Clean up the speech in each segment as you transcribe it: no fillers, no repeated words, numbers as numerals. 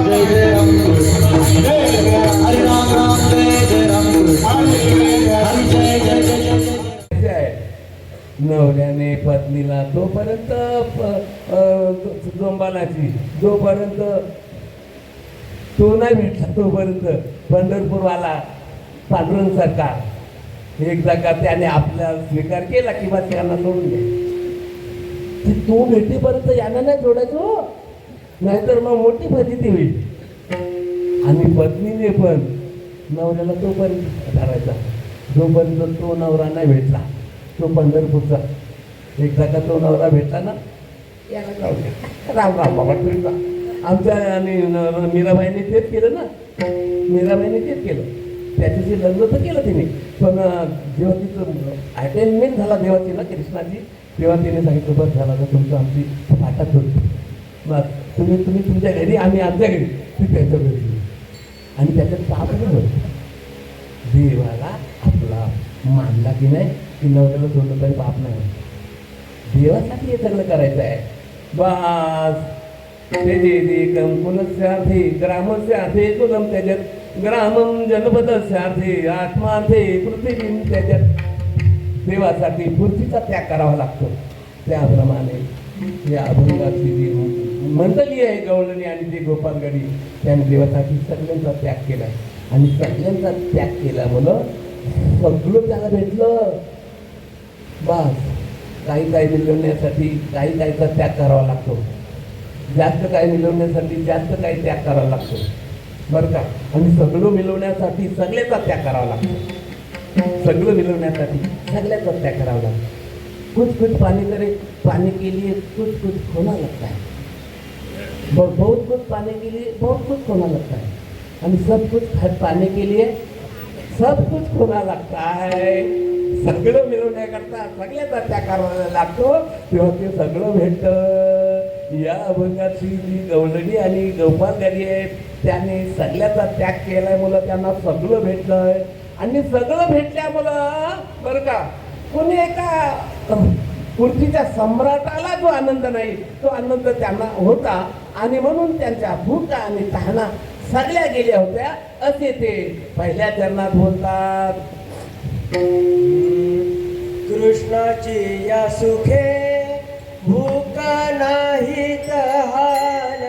जय जय राम कृष्ण जय जय हरे राम राम जय जय राम कृष्ण हरे जय जय जय जय नवऱ्याने पत्नीला तोपर्यंत जोंबानाची जोपर्यंत तो नाही भेटला तोपर्यंत पंढरपूरवाला पांडुरंग सरकार एकदा का त्याने आपला स्वीकार केला किंवा त्यांना सोडून द्या तो भेटीपर्यंत यांना नाही जोडायचो नाहीतर मग मोठी फजिती होईल आणि पत्नीने पण नवऱ्याला तोपर्यंत धरायचा जोपर्यंत तो नवरा नाही भेटला तो पंढरपूरचा एकदा का तो नवरा भेटला ना याला जाऊ दे राम राम बाबा तुझा आमच्या आणि मीराबाईने तेच केलं ना मीराबाईने तेच केलं त्याच्याशी लग्न तर केलं तिने पण जेव्हा तिचं अटेंडमेंट झाला देवाची ना कृष्णाची तेव्हा तिने सांगितलं बस झाला तर तुमचं आमची फाटाच होती बस तुम्ही तुमच्या घरी आम्ही आमच्या घरी ती त्यांच्या घरी आणि त्याच्यात पाप नाही होत देवाला आपला मानला की नाही की नवऱ्याला सोडलं तरी पाप नाही देवासाठी हे सगळं करायचं आहे बस तेजेकं कुलस्यार्थे ग्रामस्यार्थे कुलं त्यजत् ग्रामं जनपदस्यार्थे आत्मार्थे पृथ्वीं त्यजत् देवासाठी पृथ्वीचा त्याग करावा लागतो त्याप्रमाणे या अभंगाची जी मंडळी आहे गवळणी आणि जी गोपालगडी त्याने देवासाठी सगळ्यांचा त्याग केला आणि सगळ्यांचा त्याग केल्यामुळं सगळं त्याला भेटलं बस काही मिळवण्यासाठी काहीचा त्याग करावा लागतो जास्त काही मिळवण्यासाठी जास्त काही त्याग करावा लागतो बरं का आणि सगळं मिळवण्यासाठी सगळ्याचा त्याग करावा लागतो सगळं मिळवण्यासाठी सगळ्याचा त्याग करावा लागतो कुछ पाने के लिए कुछ खोना लगता है बहुत कुछ पाने के लिए बहुत कुछ खोना लगता है आणि सब कुछ पाने के लिए सब कुछ खोना लगता है सगळं मिळवण्याकरता सगळ्याचा त्याग करावा लागतो तेव्हा ते सगळं भेटतं या अभंगाची जी गवळणी आणि गोपालगडी आहे त्याने सगळ्याचा त्याग केल्यामुळं त्यांना सगळं भेटलंय आणि सगळं भेटल्यामुळं बरं का कोणी एका पृथ्वीच्या सम्राटाला जो आनंद नाही तो आनंद त्यांना होता आणि म्हणून त्यांच्या भूक आणि तहाना सगळ्या गेल्या होत्या असे ते पहिल्या चरणात बोलतात कृष्णाची या सुखे भूक नाही तहान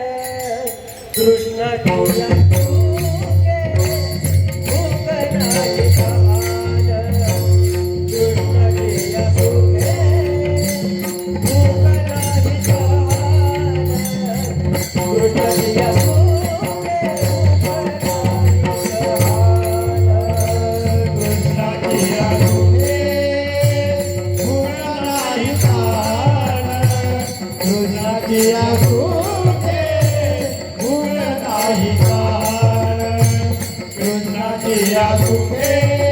कृष्णाची या सुखे भूक नाही तहान कृष्णाची या सुखे भूक नाही तहान कृष्णाची या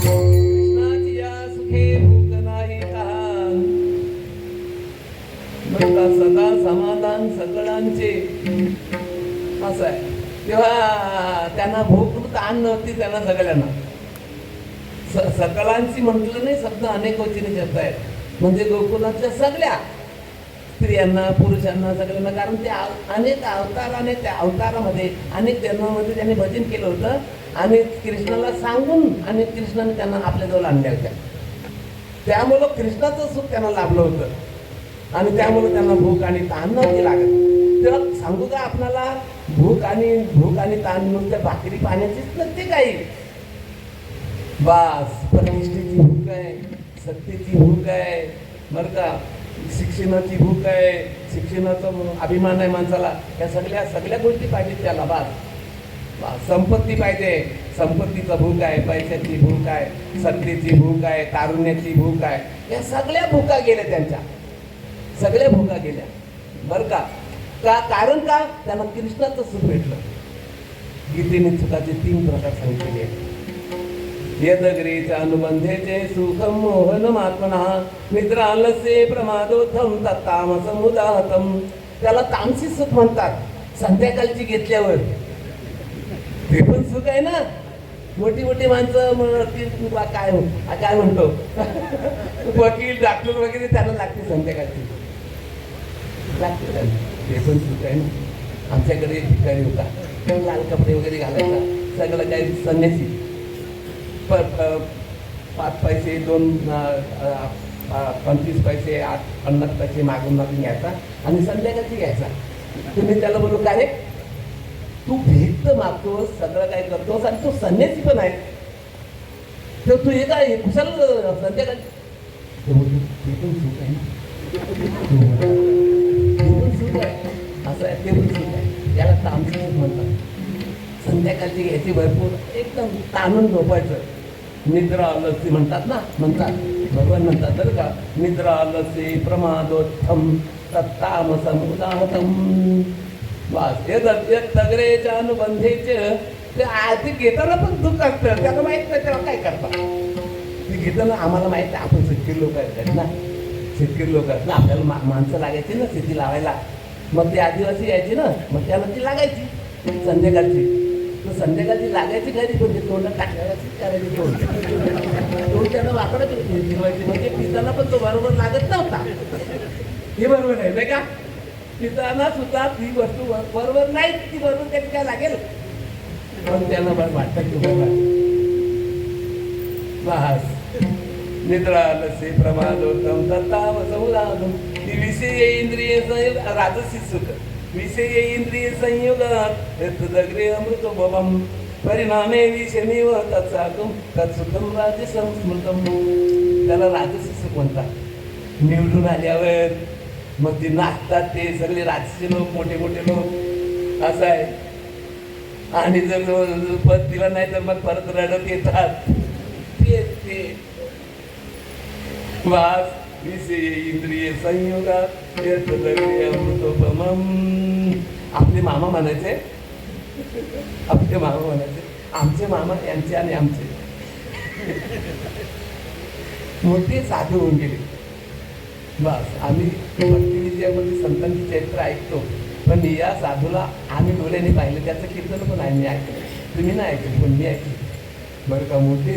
कृष्णाची या सुखे भूक नाही का म्हणता सदा समाधान सकळांचे असं आहे. तेव्हा त्यांना भूक ताण नव्हती त्यांना सगळ्यांना. सकळांची म्हटलं नाही, शब्द अनेक वचनी शब्द आहेत म्हणजे गोकुलाच्या सगळ्या स्त्रियांना पुरुषांना सगळ्यांना. कारण ते अनेक अवताराने त्या अवतारामध्ये अनेक जन्मामध्ये त्यांनी भजन केलं होतं आणि कृष्णाला सांगून आणि कृष्णाने त्यांना आपल्याजवळ आणल्या होत्या. त्यामुळं कृष्णाचं सुख त्यांना लाभलं होतं आणि त्यामुळे त्यांना भूक आणि ताण नव्हती लागत. तेव्हा सांगू का आपल्याला भूक आणि ताण नुसत्या भाकरी पाण्याचीच नसते काही. बास प्रतिष्ठेची भूक आहे, सत्तेची भूक आहे बरं का, शिक्षणाची भूक आहे, शिक्षणाचा अभिमान आहे माणसाला. या सगळ्या गोष्टी पाहिजेत त्याला. बास संपत्ती पाहिजे, संपत्तीचा भूक आहे, पैशाची भूक आहे, सत्तेची भूक आहे, तारुण्याची भूक आहे. या सगळ्या भूका गेल्या त्यांच्या, सगळ्या भूका गेल्या बरं का. कारण का त्यांना कृष्णाचं सुख भेटलं. गीतेने सुखाचे 3 प्रकार सांगितलेले आहेत. यदग्रीच्या अनुबंधेचे सुखम मोहन आत्मना निद्रालसे प्रमादोथम तत्तामसमुदाहतम. त्याला तामसी सुख म्हणतात. संध्याकाळची घेतल्यावर ते पण सुख आहे ना. मोठी माणसं काय म्हणतो वकील डॉक्टर वगैरे त्यांना लागते संध्याकाळची लागते त्यांना. ते पण सुख आहे ना. आमच्याकडे एक ठिकाणी होता, लाल कपडे वगैरे घालायचा, सगळं काही संन्यासी. 5 पैसे 25 पैसे 50 पैसे मागून घ्यायचा आणि संध्याकाळची घ्यायचा. तुम्ही त्याला बोलू काय रे तू भीक तर मागतोस, सगळं काय करतोस आणि तू संन्यासी पण आहे, तर तू हे काय कुशल संध्याकाळी. ते पण सुख आहे ना, ते पण सुख आहे. असं आहे, ते पण सुख आहे. याला तामसी सुख म्हणतात. संध्याकाळची घ्यायची भरपूर, एकदम ताणून झोपायचं. निद्रा आलसी म्हणतात ना, म्हणतात भगवान म्हणतात बरं का, निद्रा आलसी प्रमादोत्थम तत्तामसमुदाहतम. बस हे तगरेच्या अनुबंधेचे ते आधी घेताना पण दुःख असतं. त्याला माहित नाही तेव्हा काय करतात ते घेताना. आम्हाला माहित आहे आपण शेतकरी लोक आहेत ना, शेतकरी लोक आहेत ना, आपल्याला माणसं लागायची ना शेती लावायला. मग ते आदिवासी यायची ना, मग त्याला ती लागायची संध्याकाळची. तर संध्याकाळची लागायची घरी पण तोंडात टाकल्याची करायची तोंड त्यांना वाकडं फिरवायची. म्हणजे पिताना पण तो बरोबर लागत नव्हता. हे बरोबर आहे नाही का. पिताना सुद्धा ती वस्तू बरोबर नाही, ती बरोबर त्याची काय लागेल पण त्यांना वाटतं की बरोबर. बस निद्रा लसे प्रमादोत्तम तत्तामसमुदाहतम. ती विषय इंद्रिय संयोग राजसी सुख. विषय इंद्रिय संयोगात तदग्रे अमृतोपमं परिणामे विषमीव तत्साकं तत्सुखं राजसं स्मृतं. त्याला राजसी सुख म्हणतात. निवडून आल्यावर मग ते नाचतात ते सगळे राजसी लोक, मोठे लोक असं आहे. आणि जर पद दिलं नाही तर मग परत रडत येतात. ते वास विषय इंद्रिय संयोगात अमृतोपमं. आपले मामा म्हणायचे, आपले मामा म्हणायचे, आमचे मामा यांचे आणि आमचे मोठे साधू होऊन गेले. बस आम्ही भक्ती विजयामध्ये संतांची चरित्र ऐकतो, पण या साधूला आम्ही डोळ्याने पाहिलं. त्याचं कीर्तन पण आम्ही ऐकलं. तुम्ही नाही ऐकलं पण मी ऐकलं बरं का. मोठे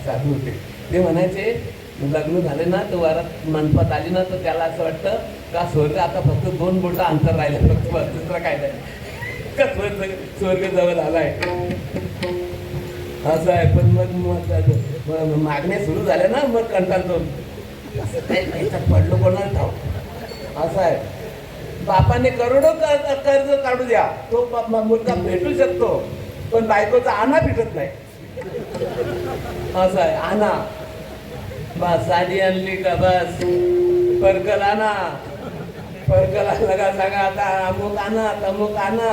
साधू होते. ते म्हणायचे लग्न झाले ना तर वरात मंडपात आली ना तर त्याला असं वाटतं का स्वर्ग आता फक्त 2 बोटं अंतर राहिलं, फक्त दुसरं काय नाही का स्वर्ग जवळ आलाय असं आहे. पण मग मागण्या सुरू झाल्या ना मग कंटाळतो. असं काही पैशात पडलो कोणाला ठाव असं आहे. बापाने करोडो कर्ज काढू द्या, तो मुलगा भेटू शकतो पण बायकोचा आणा भेटत नाही. असं आहे आणा बस साडी आणली का बस पर्कल आणा पर्कल आणला का सांगा आता अमुक आणा तमुक आणा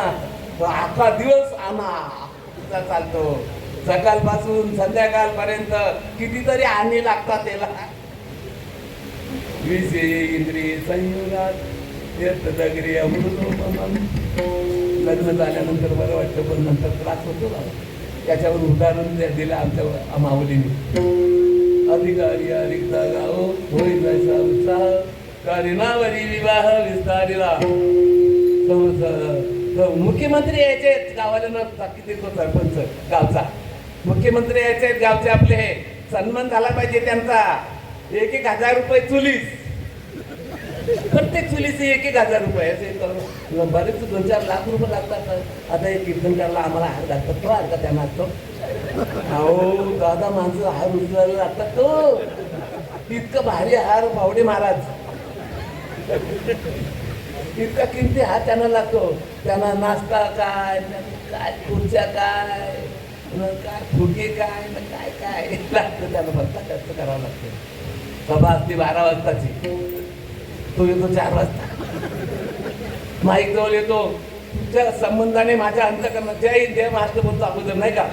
तो अख्खा दिवस आणा असा चालतो सकाळपासून संध्याकाळपर्यंत कितीतरी आणे लागतात त्याला विषय इंद्रिय संयोगात येत दगरी अमृतोपमम लग्न झाल्यानंतर बरं वाटतं पण नंतर त्रास होतो ना त्याच्यावर उदाहरण दिलं आमच्या माऊलीने अधिकारी रिक्ता गाव होईल जायचा उत्साह करीनावरी विवाह विस्तारिला मुख्यमंत्री यायचे गावाला न किती तो सरपंच गावचा मुख्यमंत्री यायचे गावचे आपले हे सन्मान झाला पाहिजे त्यांचा 1,000 रुपये चुलीस प्रत्येक चुलीचे 1,000 रुपये असे बरेच 2-4 लाख रुपये लागतात आता एक कीर्तनकारला आम्हाला हार घालतात तो हार का त्यांना असतो अहो दादा माणसं हार उचलायला लागतात तो इतकं भारी हार पावडे महाराज इतका किमती हार त्यांना लागतो त्यांना नाश्ता काय काय खुर्च्या काय काय फुगे काय काय काय लागतं त्यांना भरता खर्च करावं लागतं सभा असते 12 वाजताची तो येतो 4 वाजता माईक जवळ येतो तुमच्या संबंधाने माझ्या अंतकरणात जय हिंद जय महाराष्ट्र बोलतो अगोदर नाही का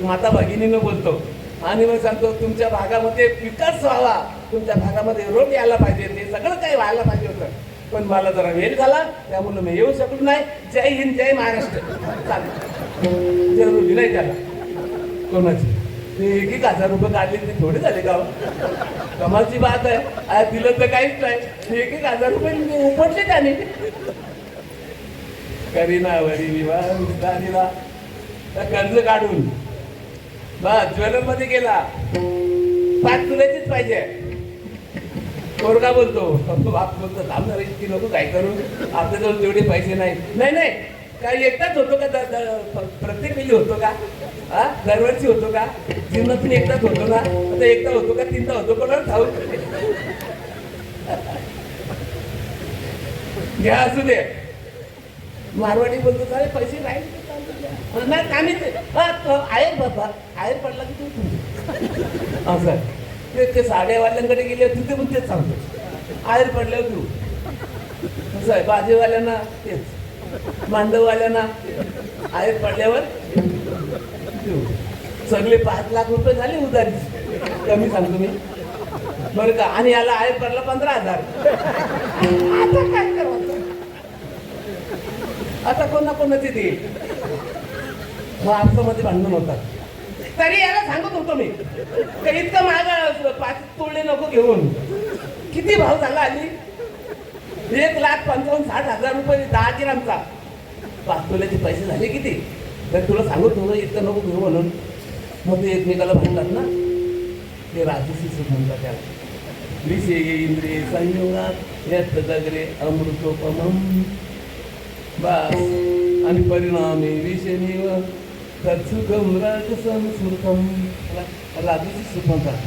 माता भगिनीनं बोलतो आणि मग सांगतो तुमच्या भागामध्ये विकास व्हावा तुमच्या भागामध्ये रोड यायला पाहिजे ते सगळं काही व्हायला पाहिजे होतं पण मला जरा वेळ झाला त्यामुळे मी येऊ शकलो नाही जय हिंद जय महाराष्ट्र चालेल जरुरी नाही त्याला कोणाची ते 1,000 रुपये काढले ते थोडे झाले का कमालची बात आहे दिलं तर काहीच नाही 1,000 रुपये उपटले त्याने करीनावरी विवाह विस्तारिला कर्ज काढून बस ज्वेलर मध्ये गेला 5 तुल्याचीच पाहिजे पोरगा बोलतो बाप बोलतो थांबणार इतकी नको काय करू आपल्याजवळ तेवढे पैसे नाही नाही काय एकटाच होतो का प्रत्येक वेळी होतो का हा दरवर्षी होतो का जीवनातून एकटाच होतो ना आता एकटा होतो का 3दा होतो कोणाला ठाऊक घ्या असू दे मारवाडी बोलतो सारे पैसे नाही कामी आहेर बाबा आहेर पडला की तू असं ते साडेवाल्यांकडे गेले तिथे पण तेच सांगतो आहेर पडल्यावर तू असं आहे भाजीवाल्यांना तेच मांडववाल्यांना आहेर पडल्यावर सगळे 5 लाख रुपये झाले उधारी कमी सांगतो मी बरं का आणि याला आहेर पडला 15,000 आता काय करायचं आता कोणाची देईल मग आमच्यामध्ये भांडण होतात तरी याला सांगत होतो मी इतकं महाग 5 तोडले नको घेऊन किती भाव झाला आली 1,55,60,000 रुपये 10 ग्रामचा 5 तोल्याचे पैसे झाले किती तर तुला सांगत होतो इतकं नको घेऊ म्हणून मग ते एकमेकाला भांडतात ना ते राजसी सुख म्हणतात त्याला विषय इंद्रिय संयोगात यत दगरे अमृतोपमम बस आणि परिणामी विषयनिव तत्सुखम राजसं सुखम राजसी सुख म्हणतात